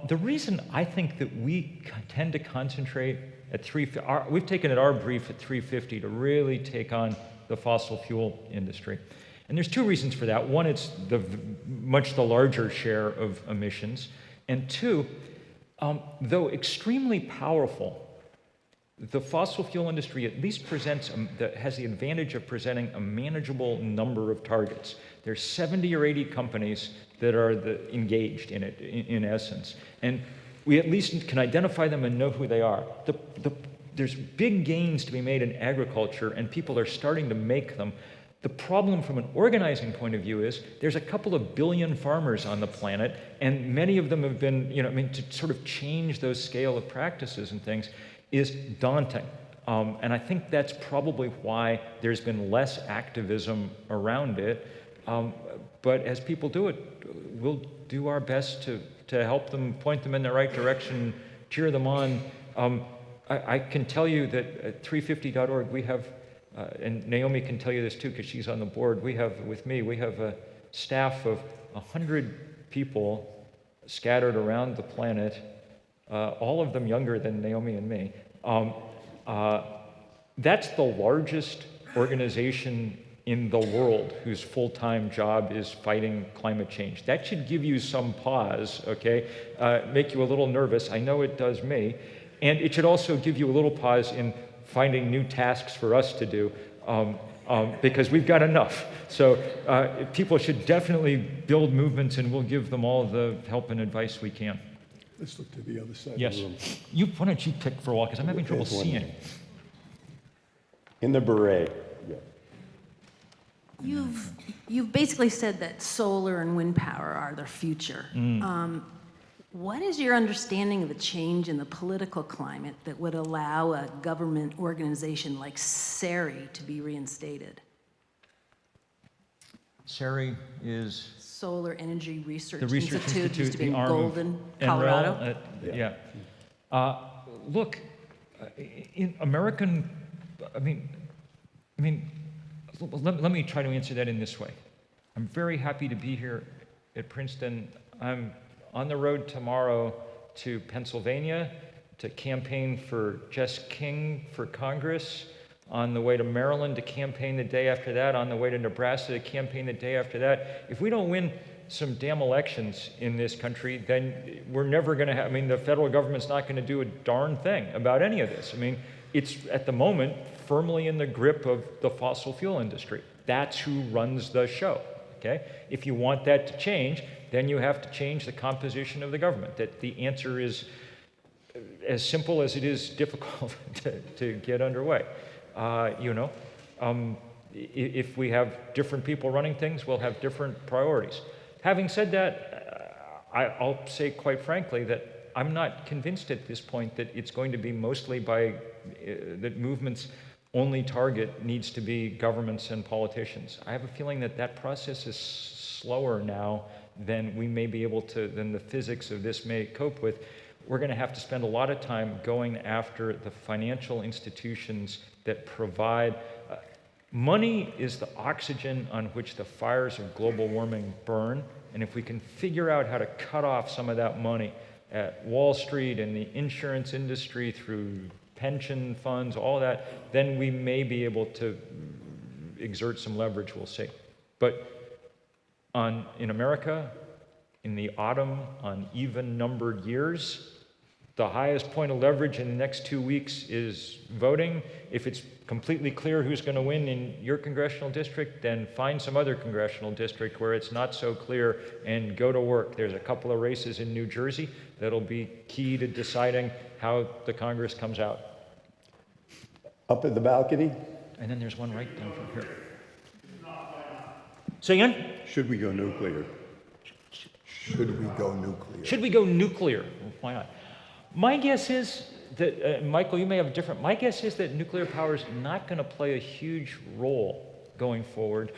The reason I think that we tend to concentrate at we've taken at our brief at 350 to really take on the fossil fuel industry, And there's two reasons for that. One, it's much the larger share of emissions. And two, though extremely powerful, the fossil fuel industry at least has the advantage of presenting a manageable number of targets. There's 70 or 80 companies that are engaged in it, in essence. And we at least can identify them and know who they are. There's big gains to be made in agriculture, and people are starting to make them. The problem from an organizing point of view is there's a couple of billion farmers on the planet, and many of them have been, to sort of change those scale of practices and things is daunting. And I think that's probably why there's been less activism around it. But as people do it, we'll do our best to help them, point them in the right direction, cheer them on. I can tell you that at 350.org we have, and Naomi can tell you this too because she's on the board, we have a staff of 100 people scattered around the planet, all of them younger than Naomi and me. That's the largest organization in the world whose full-time job is fighting climate change. That should give you some pause, okay? Make you a little nervous. I know it does me. And it should also give you a little pause in finding new tasks for us to do, because we've got enough. So people should definitely build movements, and we'll give them all the help and advice we can. Let's look to the other side Yes. of the room. Why don't you pick for a while, because I'm having trouble There's one seeing. there. In the beret. Yeah. You've basically said that solar and wind power are their future. What is your understanding of a change in the political climate that would allow a government organization like SERI to be reinstated? SERI is Solar Energy Research the Research Institute, used to be the in arm Golden, of Colorado. NREL. Yeah. Look, in American, let me try to answer that in this way. I'm very happy to be here at Princeton. I'm on the road tomorrow to Pennsylvania to campaign for Jess King for Congress, on the way to Maryland to campaign the day after that, on the way to Nebraska to campaign the day after that. If we don't win some damn elections in this country, then we're never going to have, the federal government's not going to do a darn thing about any of this. It's at the moment firmly in the grip of the fossil fuel industry. That's who runs the show, okay? If you want that to change, then you have to change the composition of the government. That the answer is as simple as it is difficult to get underway. If we have different people running things, we'll have different priorities. Having said that, I'll say quite frankly that I'm not convinced at this point that it's going to be mostly by, that movements' only target needs to be governments and politicians. I have a feeling that that process is slower now than we may be able to, than the physics of this may cope with. We're going to have to spend a lot of time going after the financial institutions that provide. Money is the oxygen on which the fires of global warming burn, and if we can figure out how to cut off some of that money at Wall Street and the insurance industry through pension funds, all that, then we may be able to exert some leverage, we'll see. But in America, in the autumn, on even-numbered years, the highest point of leverage in the next 2 weeks is voting. If it's completely clear who's going to win in your congressional district, then find some other congressional district where it's not so clear and go to work. There's a couple of races in New Jersey that'll be key to deciding how the Congress comes out. Up at the balcony, And then there's one right down from here. Say again? should we go nuclear? Should we go nuclear? Should we go nuclear? Well, why not? My guess is that, Michael, you may have a different, my guess is that nuclear power is not going to play a huge role going forward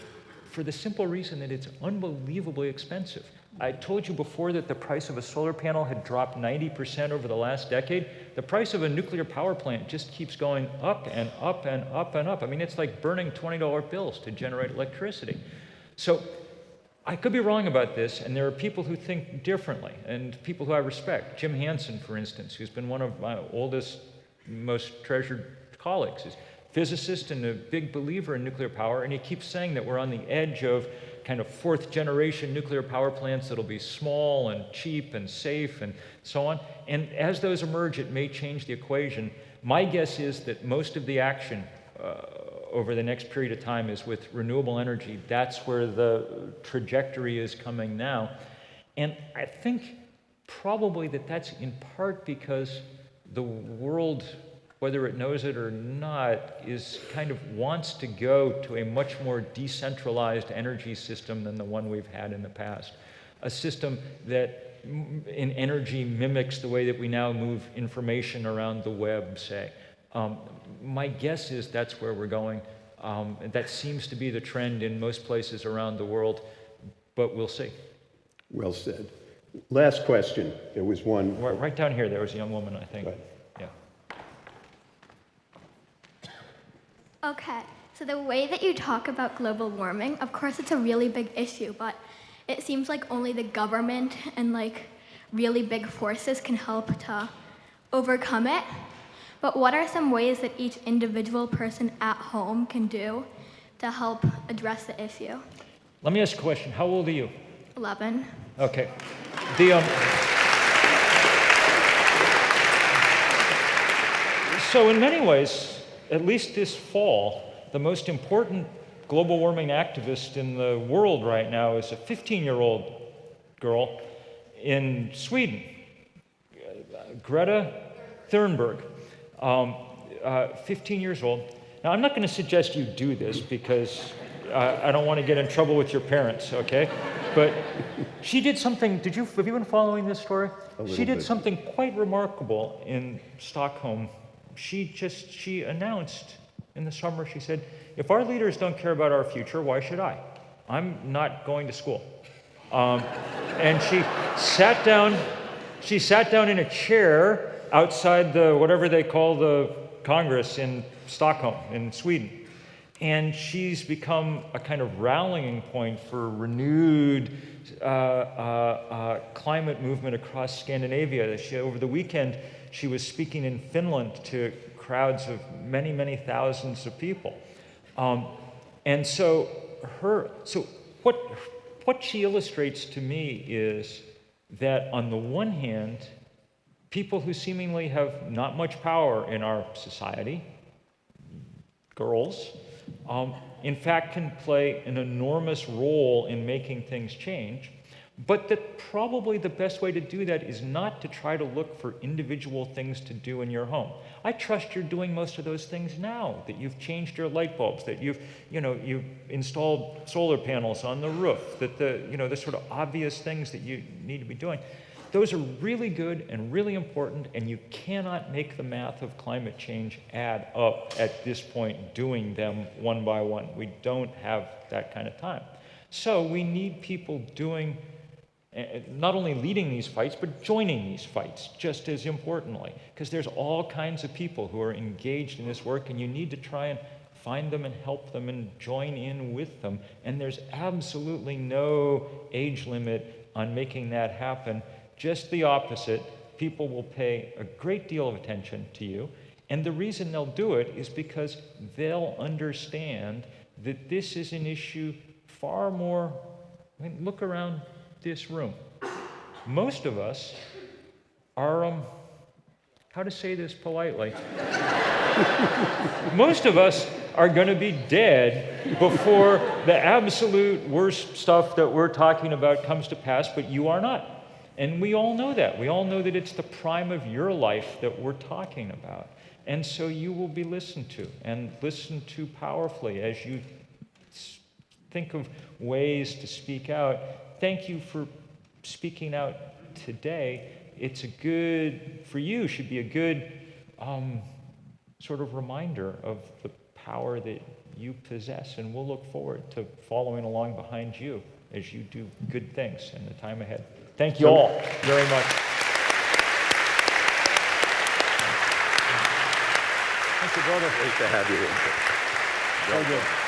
for the simple reason that it's unbelievably expensive. I told you before that the price of a solar panel had dropped 90% over the last decade. The price of a nuclear power plant just keeps going up and up and up and up. It's like burning $20 bills to generate electricity. So I could be wrong about this, and there are people who think differently, and people who I respect. Jim Hansen, for instance, who's been one of my oldest, most treasured colleagues, is physicist and a big believer in nuclear power, and he keeps saying that we're on the edge of kind of fourth generation nuclear power plants that'll be small and cheap and safe and so on. And as those emerge, it may change the equation. My guess is that most of the action over the next period of time is with renewable energy. That's where the trajectory is coming now. And I think probably that's in part because the world, whether it knows it or not, is kind of wants to go to a much more decentralized energy system than the one we've had in the past. A system that in energy mimics the way that we now move information around the web, say. My guess is that's where we're going. That seems to be the trend in most places around the world, but we'll see. Well said. Last question. There was one. Right down here, there was a young woman, I think. Right. Yeah. Okay, so the way that you talk about global warming, of course it's a really big issue, but it seems like only the government and like really big forces can help to overcome it. But what are some ways that each individual person at home can do to help address the issue? Let me ask a question. How old are you? 11. Okay. So in many ways, at least this fall, the most important global warming activist in the world right now is a 15-year-old girl in Sweden, Greta Thunberg, 15 years old. Now, I'm not going to suggest you do this because I don't want to get in trouble with your parents, okay? But she did something, have you been following this story? She did something quite remarkable in Stockholm. She announced in the summer, she said, if our leaders don't care about our future, why should I? I'm not going to school. And she sat down in a chair outside the, whatever they call the Congress in Stockholm, in Sweden. And she's become a kind of rallying point for renewed climate movement across Scandinavia. Over the weekend, she was speaking in Finland to crowds of many, many thousands of people. And so what she illustrates to me is that on the one hand, people who seemingly have not much power in our society, girls, in fact can play an enormous role in making things change, but that probably the best way to do that is not to try to look for individual things to do in your home. I trust you're doing most of those things now, that you've changed your light bulbs, that you've installed solar panels on the roof, that the sort of obvious things that you need to be doing. Those are really good and really important, and you cannot make the math of climate change add up at this point, doing them one by one. We don't have that kind of time. So we need people doing, not only leading these fights, but joining these fights just as importantly, because there's all kinds of people who are engaged in this work, and you need to try and find them and help them and join in with them. And there's absolutely no age limit on making that happen. Just the opposite. People will pay a great deal of attention to you. And the reason they'll do it is because they'll understand that this is an issue far more, look around this room. Most of us are, how to say this politely? Most of us are going to be dead before the absolute worst stuff that we're talking about comes to pass, but you are not. And we all know that. We all know that it's the prime of your life that we're talking about. And so you will be listened to, and listened to powerfully as you think of ways to speak out. Thank you for speaking out today. It's a good, for you, should be a good sort of reminder of the power that you possess. And we'll look forward to following along behind you as you do good things in the time ahead. Thank you all very much. Thank you, brother. Great to have you here. So good.